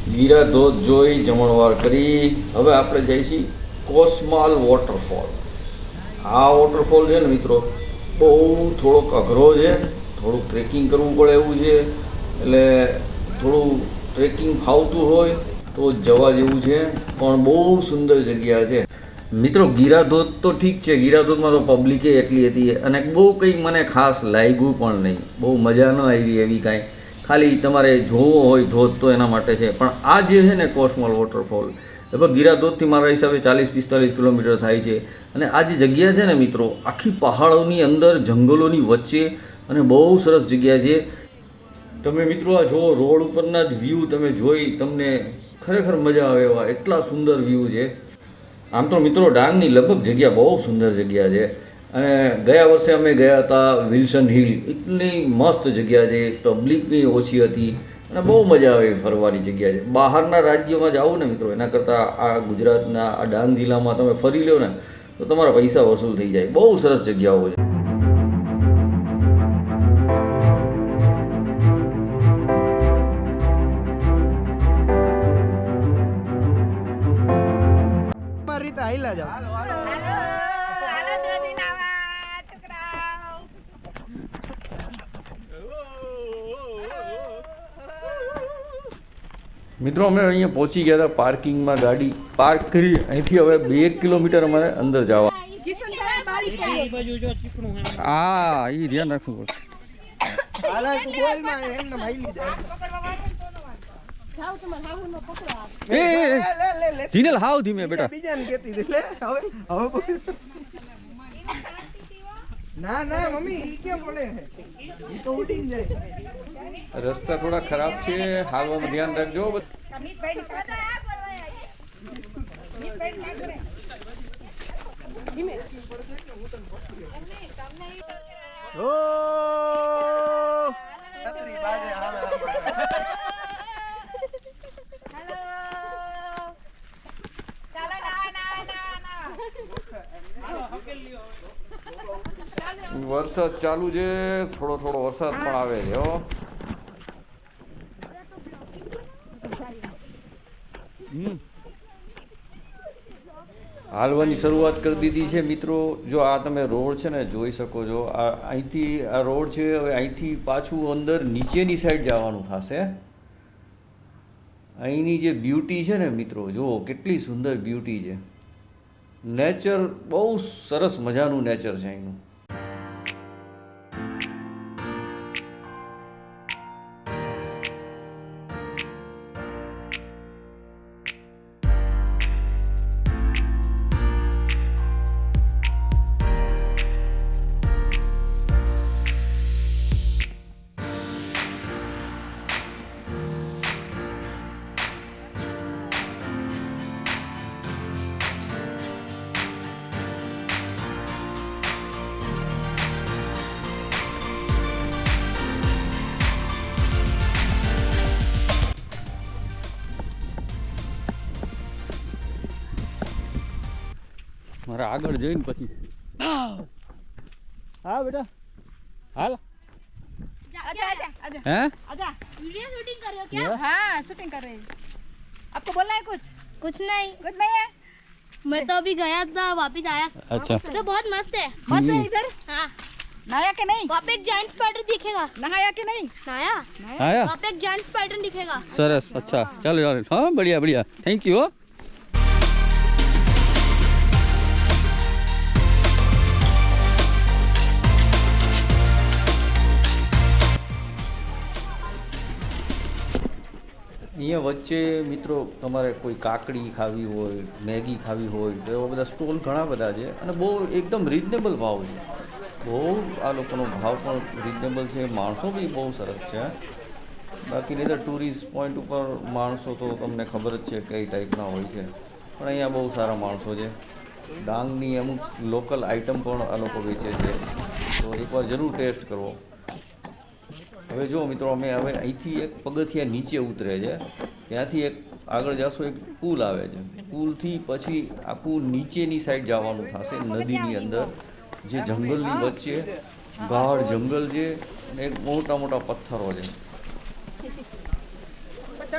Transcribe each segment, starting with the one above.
ગીરા ધોધ જોઈ જમણવાર કરી હવે આપણે જઈએ છીએ કોસમાલ વોટરફોલ. આ વોટરફોલ છે ને મિત્રો બહુ થોડોક અઘરો છે, થોડુંક ટ્રેકિંગ કરવું પડે એવું છે, એટલે થોડું ટ્રેકિંગ ફાવતું હોય તો જવા જેવું છે, પણ બહુ સુંદર જગ્યા છે મિત્રો. ગીરાધોધ તો ઠીક છે, ગીરાધોધમાં તો પબ્લિકે એટલી હતી અને બહુ કંઈ મને ખાસ લાગ્યું પણ નહીં, બહુ મજા ન આવી એવી કાંઈ. ખાલી તમારે જોવો હોય ધોધ તો એના માટે છે, પણ આ જે છે ને કોસમાલ વોટરફોલ લગભગ ગીરાધોધથી મારા હિસાબે 40-45 કિલોમીટર થાય છે. અને આ જે જગ્યા છે ને મિત્રો આખી પહાડોની અંદર જંગલોની વચ્ચે અને બહુ સરસ જગ્યા છે. તમે મિત્રો આ જુઓ, રોડ ઉપરના જ વ્યૂ તમે જોઈ તમને ખરેખર મજા આવે એવા એટલા સુંદર વ્યૂ છે. આમ તો મિત્રો ડાંગની લગભગ જગ્યા બહુ સુંદર જગ્યા છે અને ગયા વર્ષે અમે ગયા હતા વિલ્સન હિલ, એટલી મસ્ત જગ્યા છે, પબ્લિક બી ઓછી હતી અને બહુ મજા આવે ફરવાની જગ્યા છે. બહારના રાજ્યોમાં જાઓ ને મિત્રો એના કરતાં આ ગુજરાતના આ ડાંગ જિલ્લામાં તમે ફરી લો ને તો તમારા પૈસા વસૂલ થઈ જાય. બહુ સરસ જગ્યાઓ છે. રીતે હાઈલા જાવ. મિત્રો અમે અહીંયા પહોંચી ગયા હતા, પાર્કિંગમાં ગાડી પાર્ક કરી, અહીંથી હવે 2 કિલોમીટર અમારે અંદર જવા. હા એ ધ્યાન રાખવું પડે. જીનલ હાવ ધીમે બેટા. બીજાને કેતી દે લે હવે ના ના મમ્મી ઈ કેમ પડે ઈ તો ઉડી જાય. રસ્તા થોડા ખરાબ છે, હાલવામાં ધ્યાન રાખજો. વરસાદ ચાલુ છે, થોડો થોડો વરસાદ પણ આવે છે હો. હાલવાની શરૂઆત કરી દીધી છે મિત્રો. જો આ તમે રોડ છે ને જોઈ શકો છો, આ અહીંથી આ રોડ છે, હવે અહીંથી પાછું અંદર નીચેની સાઈડ જવાનું થશે. અહીંની જે બ્યુટી છે ને મિત્રો, જુઓ કેટલી સુંદર બ્યુટી છે. નેચર બહુ સરસ મજાનું નેચર છે અહીંનું. મારે આગળ જઈને પછી હા બેટા હાલ. आजा वीडियो शूटिंग कर रहे हो क्या? हाँ शूटिंग कर रहे हैं. आपको बोलना है कुछ? कुछ नहीं है. मैं तो अभी गया था वापस आया. अच्छा तो बहुत मस्त है इधर. हाँ नहाया के नहीं? वहाँ पे एक जायंट स्पाइडर दिखेगा. नहाया के नहीं? नहाया. वहाँ पे एक जायंट स्पाइडर दिखेगा. सरस. अच्छा चलो यार, हाँ बढ़िया बढ़िया, थैंक यू. અહીંયા વચ્ચે મિત્રો તમારે કોઈ કાકડી ખાવી હોય, મેગી ખાવી હોય તો એવા બધા સ્ટોલ ઘણા બધા છે અને બહુ એકદમ રિઝનેબલ ભાવ છે. બહુ આ લોકોનો ભાવ પણ રિઝનેબલ છે, માણસો બી બહુ સરસ છે. બાકી નહીં તો ટુરિસ્ટ પોઈન્ટ ઉપર માણસો તો તમને ખબર જ છે કઈ ટાઈપના હોય છે, પણ અહીંયા બહુ સારા માણસો છે. ડાંગની અમુક લોકલ આઇટમ પણ આ લોકો વેચે છે, તો એકવાર જરૂર ટેસ્ટ કરવો. હવે જો મિત્રો અમે હવે અહીંથી એક પગથિયા નીચે ઉતરે છે, ત્યાંથી એક આગળ જશો એક પુલ આવે છે, પુલથી પછી આખું નીચેની સાઈડ જવાનું થશે નદીની અંદર, જે જંગલની વચ્ચે ગાઢ જંગલ છે અને એક મોટા મોટા પથ્થરો છે. જો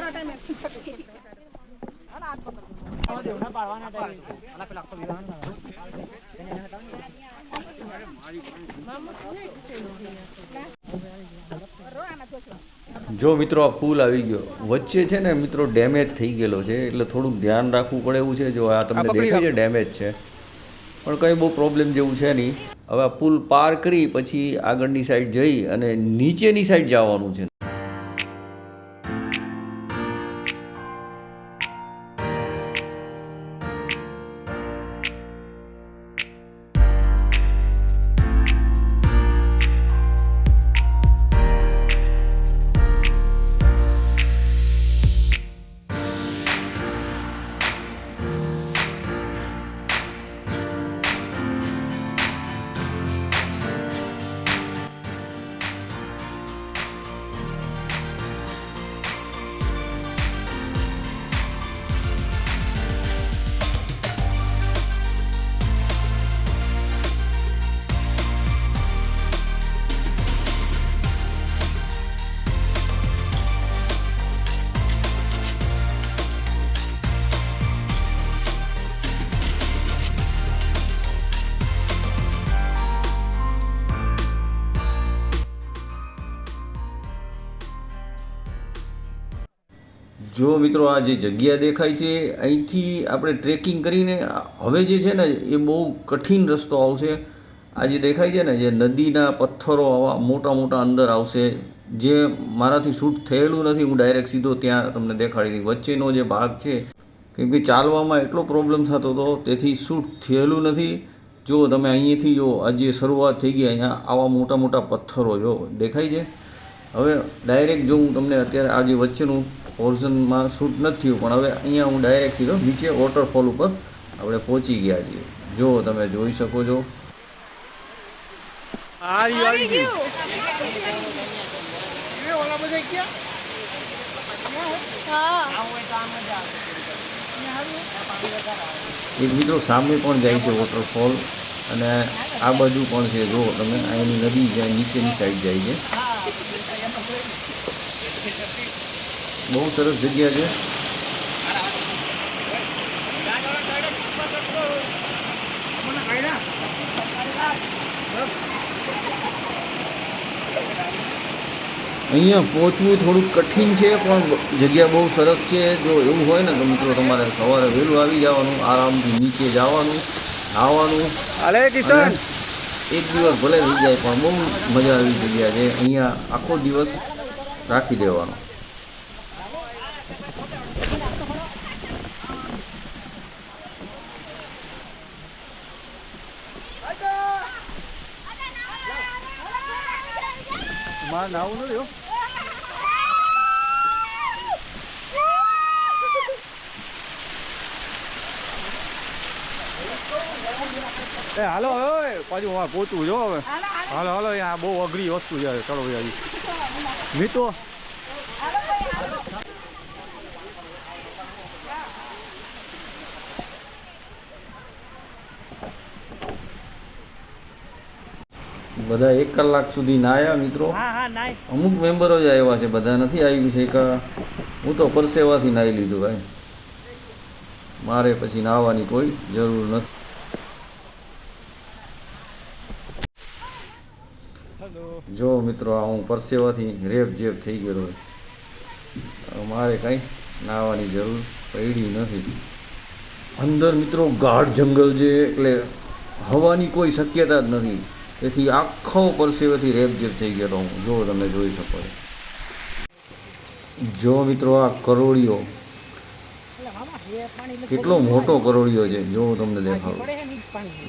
મિત્રો આ પુલ આવી ગયો વચ્ચે છે ને મિત્રો ડેમેજ થઈ ગયેલો છે એટલે થોડુંક ધ્યાન રાખવું પડે એવું છે. જો આ તમને દેખાય છે ડેમેજ છે પણ કંઈ બહુ પ્રોબ્લેમ જેવું છે નહીં. હવે આ પુલ પાર કરી પછી આગળની સાઈડ જઈ અને નીચેની સાઈડ જવાનું છે. જો મિત્રો આ જે જગ્યા દેખાય છે અહીંથી આપણે ટ્રેકિંગ કરીને હવે જે છે ને એ બહુ કઠિન રસ્તો આવશે. આ જે દેખાય છે ને જે નદીના પથ્થરો આવા મોટા મોટા અંદર આવશે જે મારાથી શૂટ થયેલું નથી. હું ડાયરેક્ટ સીધો ત્યાં તમને દેખાડી દઈ. વચ્ચેનો જે ભાગ છે કેમ કે ચાલવામાં એટલો પ્રોબ્લેમ થતો હતો તેથી શૂટ થયેલું નથી. જો તમે અહીંયાથી જો આ જે શરૂઆત થઈ ગઈ અહીંયા આવા મોટા મોટા પથ્થરો જો દેખાય છે. હવે ડાયરેક્ટ જો હું તમને અત્યારે આ જે વચ્ચેનું પોર્શનમાં શૂટ નથી થયું પણ હવે અહીંયા હું ડાયરેક્ટ સીધો નીચે વોટરફોલ ઉપર આપણે પહોંચી ગયા છીએ. જો તમે જોઈ શકો છો. એક મિત્રો સામે પણ જાય છે વોટરફોલ અને આ બાજુ પણ છે. જો તમે અહીંની નદી જાય નીચેની સાઈડ જાય છે. બહુ સરસ જગ્યા છે. અહીંયા પહોંચવું થોડુંક કઠિન છે પણ જગ્યા બહુ સરસ છે. જો એવું હોય ને તો મિત્રો તમારે સવારે વહેલું આવી જવાનું, આરામથી નીચે જવાનું, નાહવાનું. એક દિવસ ભલે થઈ જાય પણ બહુ મજા આવી જગ્યા છે. અહીંયા આખો દિવસ રાખી દેવાનો. નાવું નથી હાલો હવે પાછું પહોંચવું જો હવે. હાલો હાલો આ બહુ અઘરી વસ્તુ છે. ચલો ભાઈ મિત્રો બધા 1 કલાક સુધી નાયા મિત્રો. અમુક મેમ્બરો જ આવ્યા છે, બધા નથી આવ્યું છે. કે હું તો પરસેવાથી નાહી લીધું ભાઈ. મારે પછી નાહવાની કોઈ જરૂર નથી. જો મિત્રો આ હું પરસેવાથી રેપ જેપ થઈ ગયો. મારે કાંઈ નાહવાની જરૂર પડી નથી. અંદર મિત્રો ગાઢ જંગલ છે એટલે હવાની કોઈ શક્યતા જ નથી. તેથી આખો પરસેવાથી રેપઝેપ થઈ ગયો હું. જો તમે જોઈ શકો છો. જો મિત્રો આ કરોળિયો કેટલો મોટો કરોળિયો છે. જો તમને દેખાડું.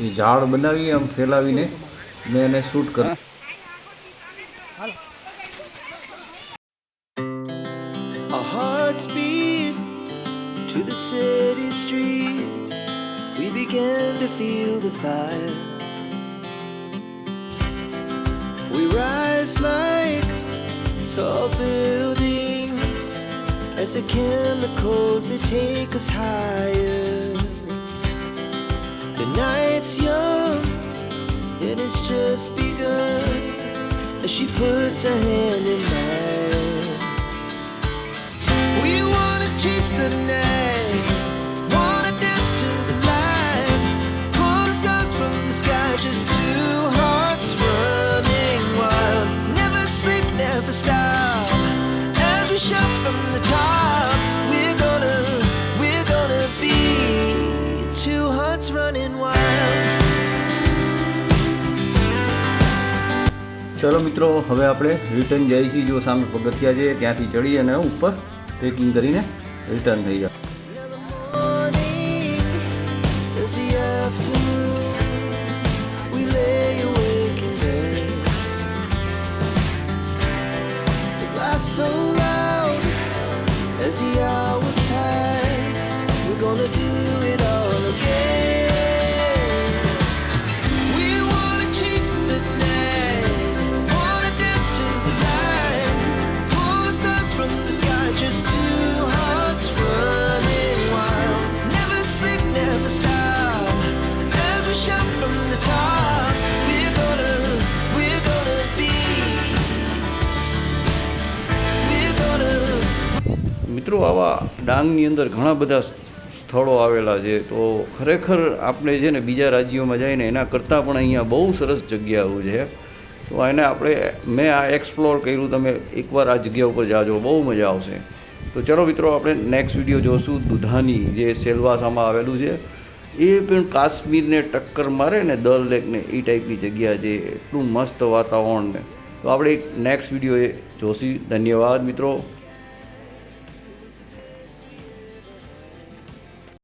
એ ઝાડ બનાવી આમ ફેલાવીને મેં એને શૂટ કર્યું. Our hearts beat to the city streets. We began to feel the fire. We rise like tall buildings as the chemicals they take us higher. The night's young and it's just begun as she puts her hand in mine. We ચલો મિત્રો, હવે આપણે return જઈએ છીએ. જો સામે પગથિયા છે ત્યાંથી ચડી અને ઉપર ટ્રેકિંગ કરીને રિટર્ન થઈ જાય. Morning is the afternoon. We lay awake in bed. It laughs so loud as the hours pass. We're gonna do it all again. We wanna chase the night, wanna dance to the light, pull the stars from the sky, just two hearts running wild. Never sleep, never stop, as we shout from the top. We're gonna be, we're gonna. મિત્રો, આવા ડાંગની અંદર ઘણા બધા સ્થળો આવેલા છે. તો ખરેખર આપણે છે ને બીજા રાજ્યોમાં જઈને એના કરતાં પણ અહીંયા બહુ સરસ જગ્યાઓ છે. તો એને મેં આ એક્સપ્લોર કર્યું. તમે એકવાર આ જગ્યા ઉપર જાજો, બહુ મજા આવશે. તો ચલો મિત્રો, આપણે નેક્સ્ટ વિડીયો જોશું. દુધાની જે સેલવાસામાં આવેલું છે, એ પણ કાશ્મીરને ટક્કર મારે ને દલ લેકને એ ટાઈપની જગ્યા છે. એટલું મસ્ત વાતાવરણ ને. તો આપણે એક નેક્સ્ટ વિડીયો એ જોશું. ધન્યવાદ મિત્રો.